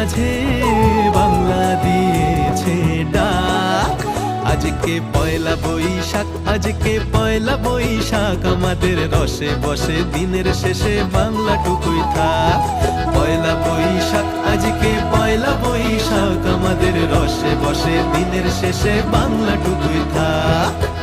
মাঝে বাংলা দিয়েছে ডাক। আজকে পয়লা বৈশাখ, আজকে পয়লা বৈশাখ, আমাদের রসে বসে দিনের শেষে বাংলাটুকুই থাক। পয়লা বৈশাখ, আজকে পয়লা বৈশাখ, আমাদের রসে বসে দিনের শেষে বাংলাটুকুই থাক।